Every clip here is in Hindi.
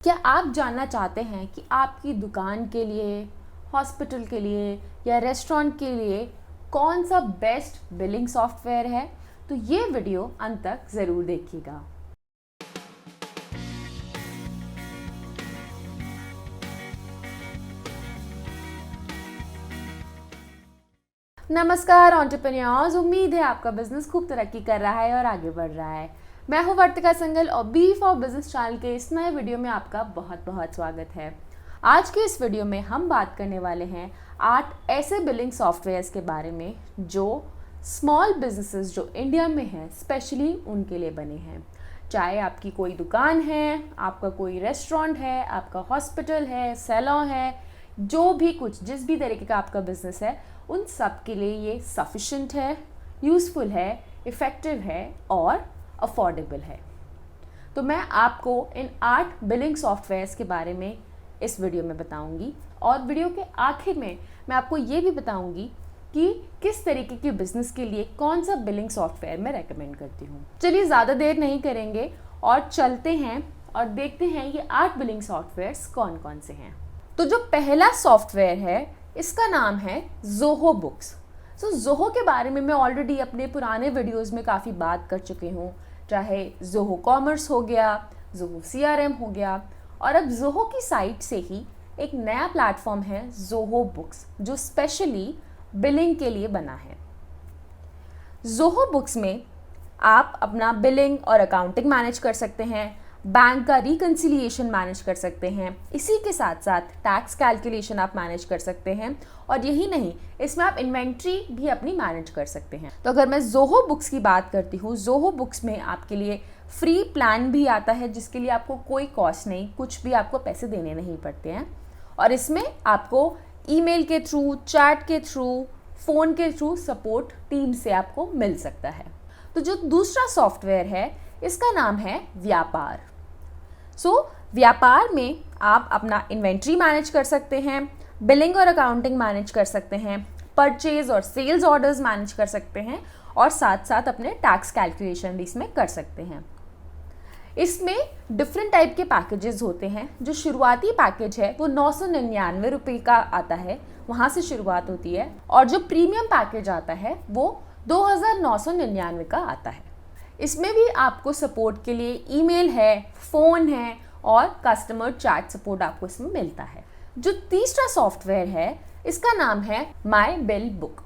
क्या आप जानना चाहते हैं कि आपकी दुकान के लिए, हॉस्पिटल के लिए या रेस्टोरेंट के लिए कौन सा बेस्ट बिलिंग सॉफ्टवेयर है? तो ये वीडियो अंत तक ज़रूर देखिएगा। नमस्कार एंटरप्रेन्योर्स, उम्मीद है आपका बिजनेस खूब तरक्की कर रहा है और आगे बढ़ रहा है। मैं हूं वर्तिका संगल और बी फॉर बिजनेस चैनल के इस नए वीडियो में आपका बहुत बहुत स्वागत है। आज के इस वीडियो में हम बात करने वाले हैं 8 ऐसे बिलिंग सॉफ्टवेयर्स के बारे में जो स्मॉल बिजनेसेस जो इंडिया में हैं स्पेशली उनके लिए बने हैं। चाहे आपकी कोई दुकान है, आपका कोई रेस्टोरेंट है, आपका हॉस्पिटल है, सैलून है, जो भी कुछ जिस भी तरीके का आपका बिजनेस है, उन सब के लिए ये सफिशिएंट है, यूज़फुल है, इफ़ेक्टिव है और अफोर्डेबल है। तो मैं आपको इन 8 बिलिंग सॉफ्टवेयर्स के बारे में इस वीडियो में बताऊंगी और वीडियो के आखिर में मैं आपको ये भी बताऊंगी कि किस तरीके के बिजनेस के लिए कौन सा बिलिंग सॉफ्टवेयर मैं रेकमेंड करती हूँ। चलिए ज़्यादा देर नहीं करेंगे और चलते हैं और देखते हैं ये 8 बिलिंग सॉफ्टवेयर्स कौन कौन से हैं। तो जो पहला सॉफ्टवेयर है इसका नाम है ज़ोहो बुक्स। ज़ोहो के बारे में मैं ऑलरेडी अपने पुराने वीडियोस में काफ़ी बात कर चुकी हूँ, चाहे ज़ोहो कॉमर्स हो गया, ज़ोहो CRM हो गया, और अब ज़ोहो की साइट से ही एक नया प्लेटफॉर्म है ज़ोहो बुक्स जो स्पेशली बिलिंग के लिए बना है। ज़ोहो बुक्स में आप अपना बिलिंग और अकाउंटिंग मैनेज कर सकते हैं, बैंक का रिकन्सिलिएशन मैनेज कर सकते हैं, इसी के साथ साथ टैक्स कैलकुलेशन आप मैनेज कर सकते हैं, और यही नहीं, इसमें आप इन्वेंट्री भी अपनी मैनेज कर सकते हैं। तो अगर मैं ज़ोहो बुक्स की बात करती हूँ, ज़ोहो बुक्स में आपके लिए फ्री प्लान भी आता है जिसके लिए आपको कोई कॉस्ट नहीं, कुछ भी आपको पैसे देने नहीं पड़ते हैं, और इसमें आपको ईमेल के थ्रू, चैट के थ्रू, फ़ोन के थ्रू सपोर्ट टीम से आपको मिल सकता है। तो जो दूसरा सॉफ्टवेयर है इसका नाम है व्यापार। व्यापार में आप अपना इन्वेंट्री मैनेज कर सकते हैं, बिलिंग और अकाउंटिंग मैनेज कर सकते हैं, परचेज और सेल्स ऑर्डर्स मैनेज कर सकते हैं, और साथ साथ अपने टैक्स कैलकुलेशन भी इसमें कर सकते हैं। इसमें डिफरेंट टाइप के पैकेजेस होते हैं। जो शुरुआती पैकेज है वो 999 रुपये का आता है, वहाँ से शुरुआत होती है, और जो प्रीमियम पैकेज आता है वो 2999 का आता है। इसमें भी आपको सपोर्ट के लिए ईमेल है, फ़ोन है और कस्टमर चैट सपोर्ट आपको इसमें मिलता है। जो तीसरा सॉफ्टवेयर है इसका नाम है my bill book.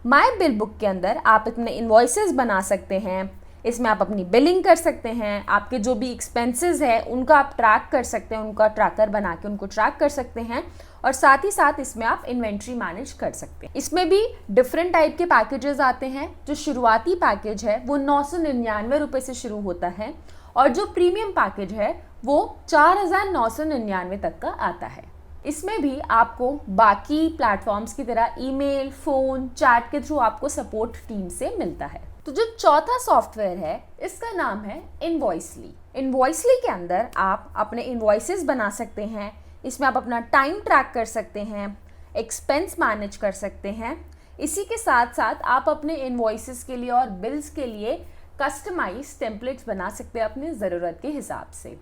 My bill book के अंदर आप अपने इन्वॉइसेस बना सकते हैं, इसमें आप अपनी बिलिंग कर सकते हैं, आपके जो भी एक्सपेंसेस है उनका आप ट्रैक कर सकते हैं, उनका ट्रैकर बना के उनको ट्रैक कर सकते हैं, और साथ ही साथ इसमें आप इन्वेंट्री मैनेज कर सकते हैं। इसमें भी डिफरेंट टाइप के पैकेजेस आते हैं। जो शुरुआती पैकेज है वो 999 रुपये से शुरू होता है, और जो प्रीमियम पैकेज है वो 4999 तक का आता है। इसमें भी आपको बाकी प्लेटफॉर्म्स की तरह ईमेल, फ़ोन, चैट के थ्रू आपको सपोर्ट टीम से मिलता है। तो जो चौथा सॉफ्टवेयर है इसका नाम है इनवॉइसली। इनवॉइसली के अंदर आप अपने इनवॉइसेस बना सकते हैं, इसमें आप अपना टाइम ट्रैक कर सकते हैं, एक्सपेंस मैनेज कर सकते हैं, इसी के साथ साथ आप अपने इनवॉइसेस के लिए और बिल्स के लिए कस्टमाइज टेम्पलेट्स बना सकते हैं अपनी ज़रूरत के हिसाब से।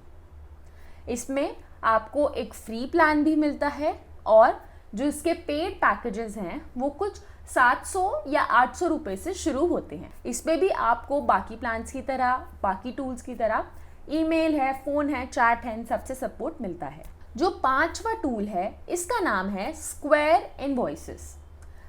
इसमें आपको एक फ्री प्लान भी मिलता है, और जो इसके पेड पैकेजेस हैं वो कुछ 700 या 800 रुपये से शुरू होते हैं। इसमें भी आपको बाकी प्लान्स की तरह, बाकी टूल्स की तरह ईमेल है, फ़ोन है, चैट है, इन सबसे सपोर्ट मिलता है। जो पांचवा टूल है इसका नाम है स्क्वायर इनवॉइसेस।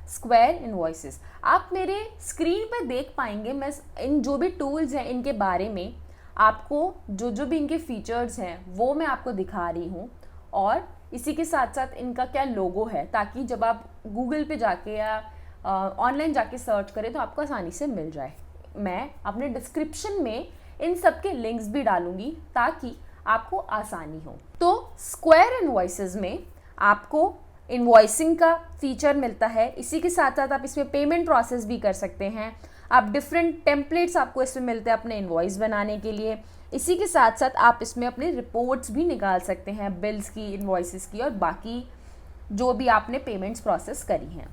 स्क्वायर इनवॉइसेस आप मेरे स्क्रीन पर देख पाएंगे। मैं इन जो भी टूल्स हैं इनके बारे में आपको जो भी इनके फीचर्स हैं वो मैं आपको दिखा रही हूँ, और इसी के साथ साथ इनका क्या लोगो है, ताकि जब आप गूगल पे जाके या ऑनलाइन जाके सर्च करें तो आपको आसानी से मिल जाए। मैं अपने डिस्क्रिप्शन में इन सब के लिंक्स भी डालूंगी ताकि आपको आसानी हो। तो स्क्वायर इनवॉइसेस में आपको इनवॉइसिंग का फीचर मिलता है, इसी के साथ साथ आप इसमें पेमेंट प्रोसेस भी कर सकते हैं। आप डिफरेंट टेम्पलेट्स आपको इसमें मिलते हैं अपने इनवॉइस बनाने के लिए, इसी के साथ साथ आप इसमें अपने रिपोर्ट्स भी निकाल सकते हैं, बिल्स की, इनवॉइसेस की, और बाकी जो भी आपने पेमेंट्स प्रोसेस करी हैं।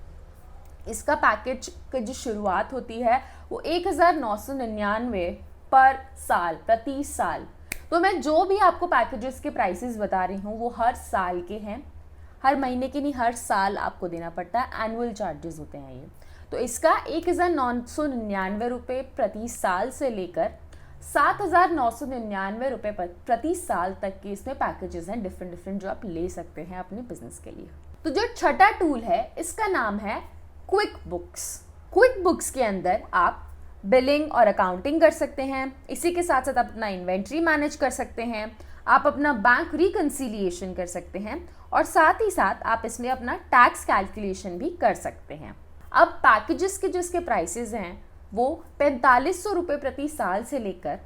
इसका पैकेज की जो शुरुआत होती है वो 1999 पर साल, प्रति साल। तो मैं जो भी आपको पैकेजेस के प्राइसेस बता रही हूँ वो हर साल के हैं, हर महीने के नहीं, हर साल आपको देना पड़ता है, एनुअल चार्जेस होते हैं ये। तो इसका 1999 रुपये प्रति साल से लेकर 7,999 रुपये प्रति साल तक के इसमें पैकेजेस हैं डिफरेंट जो आप ले सकते हैं अपने बिजनेस के लिए। तो जो छठा टूल है इसका नाम है क्विक बुक्स। क्विक बुक्स के अंदर आप बिलिंग और अकाउंटिंग कर सकते हैं, इसी के साथ साथ आप अपना इन्वेंट्री मैनेज कर सकते हैं, आप अपना बैंक रिकन्सिलिएशन कर सकते हैं और साथ ही साथ आप इसमें अपना टैक्स कैलकुलेशन भी कर सकते हैं। अब पैकेजेस के जो इसके प्राइसेस हैं वो 4500 रुपये प्रति साल से लेकर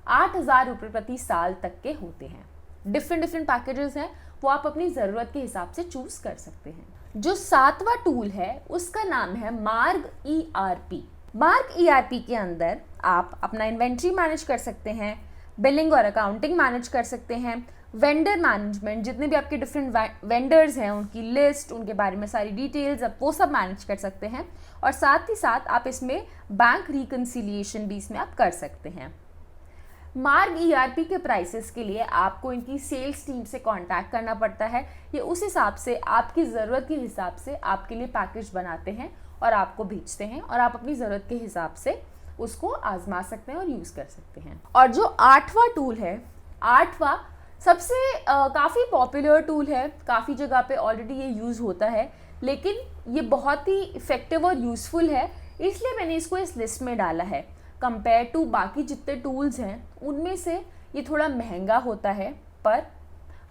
8,000 रुपये प्रति साल तक के होते हैं। डिफरेंट पैकेजेस हैं, वो आप अपनी ज़रूरत के हिसाब से चूज कर सकते हैं। जो सातवां टूल है उसका नाम है मार्ग ERP। मार्ग ERP के अंदर आप अपना इन्वेंट्री मैनेज कर सकते हैं, बिलिंग और अकाउंटिंग मैनेज कर सकते हैं, वेंडर मैनेजमेंट, जितने भी आपके डिफरेंट वेंडर्स हैं उनकी लिस्ट, उनके बारे में सारी डिटेल्स, आप वो सब मैनेज कर सकते हैं और साथ ही साथ आप इसमें बैंक रिकन्सिलिएशन भी इसमें आप कर सकते हैं। मार्ग ERP के प्राइसेस के लिए आपको इनकी सेल्स टीम से कांटेक्ट करना पड़ता है। ये उस हिसाब से आपकी ज़रूरत के हिसाब से आपके लिए पैकेज बनाते हैं और आपको भेजते हैं और आप अपनी ज़रूरत के हिसाब से उसको आजमा सकते हैं और यूज़ कर सकते हैं। और जो आठवां टूल है, आठवां सबसे काफ़ी पॉपुलर टूल है, काफ़ी जगह पे ऑलरेडी ये यूज़ होता है, लेकिन ये बहुत ही इफ़ेक्टिव और यूज़फुल है, इसलिए मैंने इसको इस लिस्ट में डाला है। कंपेयर टू बाकी जितने टूल्स हैं उनमें से ये थोड़ा महंगा होता है, पर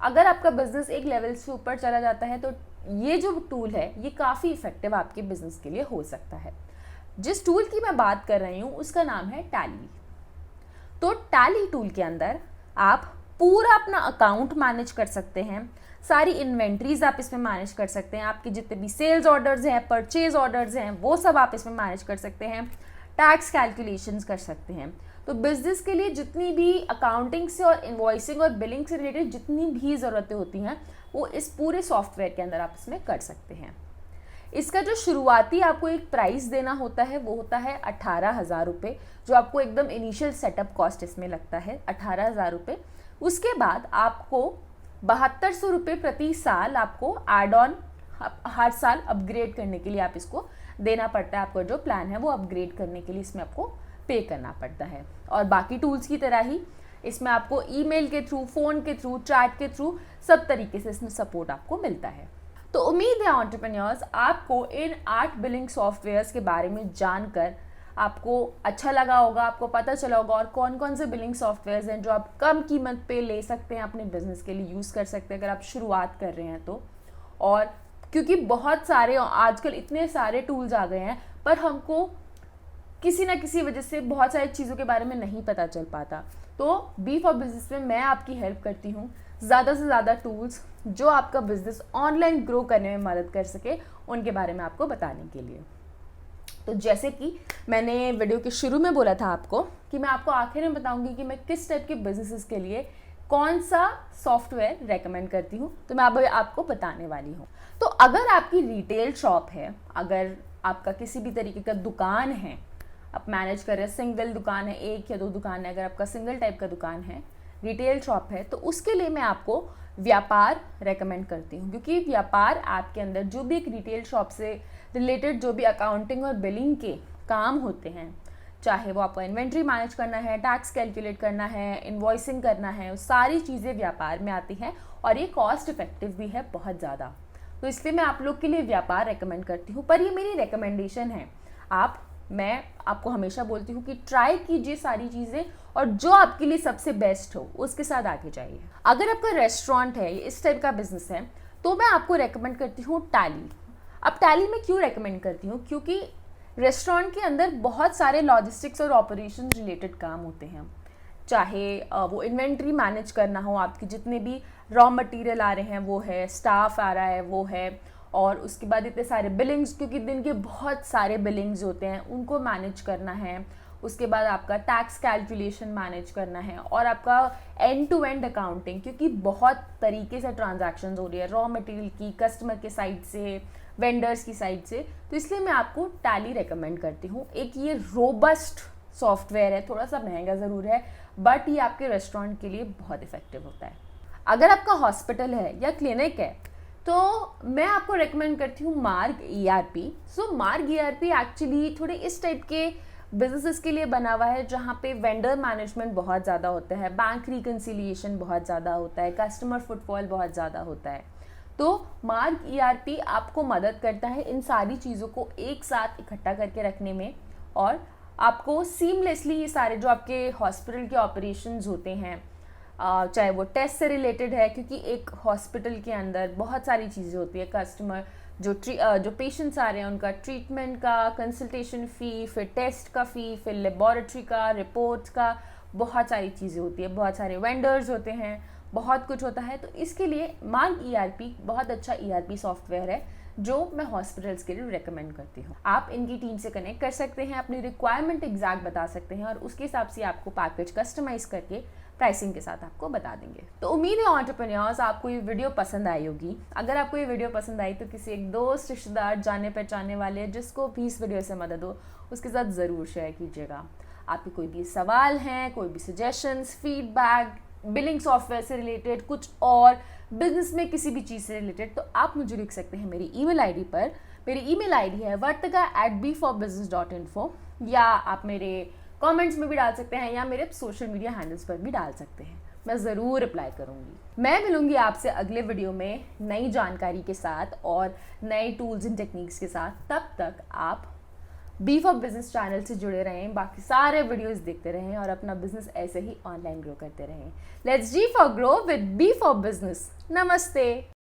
अगर आपका बिजनेस एक लेवल से ऊपर चला जाता है तो ये जो टूल है ये काफ़ी इफ़ेक्टिव आपके बिजनेस के लिए हो सकता है। जिस टूल की मैं बात कर रही हूँ उसका नाम है टैली। तो टैली टूल के अंदर आप पूरा अपना अकाउंट मैनेज कर सकते हैं, सारी इन्वेंट्रीज आप इसमें मैनेज कर सकते हैं, आपके जितने भी सेल्स ऑर्डर्स हैं, परचेज ऑर्डर्स हैं, वो सब आप इसमें मैनेज कर सकते हैं, टैक्स कैलकुलेशंस कर सकते हैं। तो बिजनेस के लिए जितनी भी अकाउंटिंग से और इन्वॉइसिंग और बिलिंग से रिलेटेड जितनी भी ज़रूरतें होती हैं वो इस पूरे सॉफ्टवेयर के अंदर आप इसमें कर सकते हैं। इसका जो शुरुआती आपको एक प्राइस देना होता है वो होता है 18,000 रुपये, जो आपको एकदम इनिशियल सेटअप कॉस्ट इसमें लगता है 18,000 रुपये। उसके बाद आपको 7200 रुपये प्रति साल आपको एड ऑन हर साल अपग्रेड करने के लिए आप इसको देना पड़ता है। आपका जो प्लान है वो अपग्रेड करने के लिए इसमें आपको पे करना पड़ता है। और बाकी टूल्स की तरह ही इसमें आपको ईमेल के थ्रू, फ़ोन के थ्रू, चैट के थ्रू सब तरीके से इसमें सपोर्ट आपको मिलता है। तो उम्मीद है एंटरप्रेन्योर्स आपको इन 8 बिलिंग सॉफ्टवेयर्स के बारे में जानकर आपको अच्छा लगा होगा, आपको पता चला होगा और कौन कौन से बिलिंग सॉफ्टवेयर्स हैं जो आप कम कीमत पे ले सकते हैं, अपने बिजनेस के लिए यूज़ कर सकते हैं अगर आप शुरुआत कर रहे हैं तो। और क्योंकि बहुत सारे आजकल इतने सारे टूल्स आ गए हैं पर हमको किसी ना किसी वजह से बहुत सारी चीज़ों के बारे में नहीं पता चल पाता, तो बी फॉर बिजनेस में मैं आपकी हेल्प करती हूँ ज़्यादा से ज़्यादा टूल्स जो आपका बिजनेस ऑनलाइन ग्रो करने में मदद कर सके उनके बारे में आपको बताने के लिए। तो जैसे कि मैंने वीडियो के शुरू में बोला था आपको कि मैं आपको आखिर में बताऊंगी कि मैं किस टाइप के बिजनेसेस के लिए कौन सा सॉफ्टवेयर रेकमेंड करती हूँ, तो मैं अब आपको बताने वाली हूँ। तो अगर आपकी रिटेल शॉप है, अगर आपका किसी भी तरीके का दुकान है, आप मैनेज कर रहे हैं, सिंगल दुकान है, एक या दो दुकान है, अगर आपका सिंगल टाइप का दुकान है, रिटेल शॉप है, तो उसके लिए मैं आपको व्यापार रेकमेंड करती हूँ। क्योंकि व्यापार ऐप के अंदर जो भी एक रिटेल शॉप से रिलेटेड जो भी अकाउंटिंग और बिलिंग के काम होते हैं, चाहे वो आपको इन्वेंट्री मैनेज करना है, टैक्स कैलकुलेट करना है, इन्वॉइसिंग करना है, वो सारी चीज़ें व्यापार में आती हैं और ये कॉस्ट इफेक्टिव भी है बहुत ज़्यादा। तो इसलिए मैं आप लोग के लिए व्यापार रेकमेंड करती हूँ। पर ये मेरी रिकमेंडेशन है, मैं आपको हमेशा बोलती हूँ कि ट्राई कीजिए सारी चीज़ें और जो आपके लिए सबसे बेस्ट हो उसके साथ आगे जाइए। अगर आपका रेस्टोरेंट है, इस टाइप का बिजनेस है, तो मैं आपको रेकमेंड करती हूँ टैली। अब टैली में क्यों रेकमेंड करती हूँ, क्योंकि रेस्टोरेंट के अंदर बहुत सारे लॉजिस्टिक्स और ऑपरेशन रिलेटेड काम होते हैं, चाहे वो इन्वेंट्री मैनेज करना हो, आपके जितने भी रॉ मटेरियल आ रहे हैं वो है, स्टाफ आ रहा है वो है, और उसके बाद इतने सारे बिलिंग्स, क्योंकि दिन के बहुत सारे बिलिंग्स होते हैं उनको मैनेज करना है, उसके बाद आपका टैक्स कैलकुलेशन मैनेज करना है और आपका एंड टू एंड अकाउंटिंग, क्योंकि बहुत तरीके से ट्रांजैक्शंस हो रही है रॉ मटेरियल की, कस्टमर के साइड से, वेंडर्स की साइड से। तो इसलिए मैं आपको टैली रेकमेंड करती हूँ। एक ये रोबस्ट सॉफ्टवेयर है, थोड़ा सा महंगा ज़रूर है, बट ये आपके रेस्टोरेंट के लिए बहुत इफेक्टिव होता है। अगर आपका हॉस्पिटल है या क्लिनिक है तो मैं आपको रेकमेंड करती हूँ मार्ग ERP। सो मार्ग ERP एक्चुअली थोड़े इस टाइप के बिजनेसेस के लिए बना हुआ है जहाँ पे वेंडर मैनेजमेंट बहुत ज़्यादा होता है, बैंक रिकन्सिलिएशन बहुत ज़्यादा होता है, कस्टमर फुटफॉल बहुत ज़्यादा होता है। तो मार्ग ERP आपको मदद करता है इन सारी चीज़ों को एक साथ इकट्ठा करके रखने में, और आपको सीमलेसली ये सारे जो आपके हॉस्पिटल के ऑपरेशंस होते हैं, चाहे वो टेस्ट से रिलेटेड है, क्योंकि एक हॉस्पिटल के अंदर बहुत सारी चीज़ें होती है, कस्टमर जो पेशेंट्स आ रहे हैं उनका ट्रीटमेंट का, कंसल्टेशन फ़ी, फिर टेस्ट का फ़ी, फिर लेबॉरेटरी का, रिपोर्ट्स का, बहुत सारी चीज़ें होती है, बहुत सारे वेंडर्स होते हैं, बहुत कुछ होता है। तो इसके लिए मार्ग ERP बहुत अच्छा ERP सॉफ्टवेयर है जो मैं हॉस्पिटल्स के लिए रेकमेंड करती हूँ। आप इनकी टीम से कनेक्ट कर सकते हैं, अपनी रिक्वायरमेंट एग्जैक्ट बता सकते हैं और उसके हिसाब से आपको पैकेज कस्टमाइज करके प्राइसिंग के साथ आपको बता देंगे। तो उम्मीद है एंटरप्रेन्योर्स आपको ये वीडियो पसंद आई होगी। अगर आपको ये वीडियो पसंद आई तो किसी एक दोस्त, रिश्तेदार, जाने पहचाने वाले जिसको भी इस वीडियो से मदद हो उसके साथ ज़रूर शेयर कीजिएगा। आपके कोई भी सवाल हैं, कोई भी सजेशंस, फीडबैक, बिलिंग सॉफ्टवेयर से रिलेटेड, कुछ और बिजनेस में किसी भी चीज़ से रिलेटेड, तो आप मुझे लिख सकते हैं मेरी ईमेल आईडी पर। मेरी ईमेल आईडी है vartika@b4business.info, या आप मेरे कमेंट्स में भी डाल सकते हैं या मेरे सोशल मीडिया हैंडल्स पर भी डाल सकते हैं। मैं ज़रूर रिप्लाई करूँगी। मैं मिलूँगी आपसे अगले वीडियो में नई जानकारी के साथ और नए टूल्स एंड टेक्निक्स के साथ। तब तक आप B4Business चैनल से जुड़े रहें, बाकी सारे वीडियोस देखते रहें और अपना बिजनेस ऐसे ही ऑनलाइन ग्रो करते रहें। Let's G for grow with B4Business। नमस्ते।